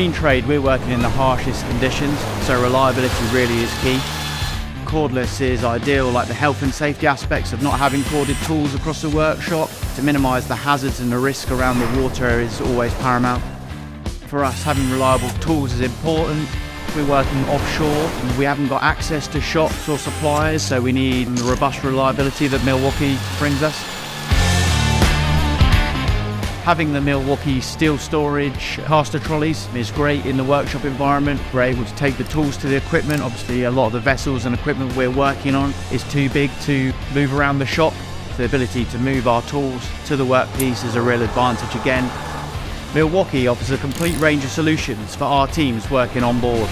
marine trade, we're working in the harshest conditions, so reliability really is key. Cordless is ideal, like the health and safety aspects of not having corded tools across the workshop. To minimise the hazards and the risk around the water is always paramount. For us, having reliable tools is important. We're working offshore and we haven't got access to shops or suppliers, so we need the robust reliability that Milwaukee brings us. Having the Milwaukee steel storage caster trolleys is great in the workshop environment. We're able to take the tools to the equipment. Obviously, a lot of the vessels and equipment we're working on is too big to move around the shop. The ability to move our tools to the workpiece is a real advantage again. Milwaukee offers a complete range of solutions for our teams working on board.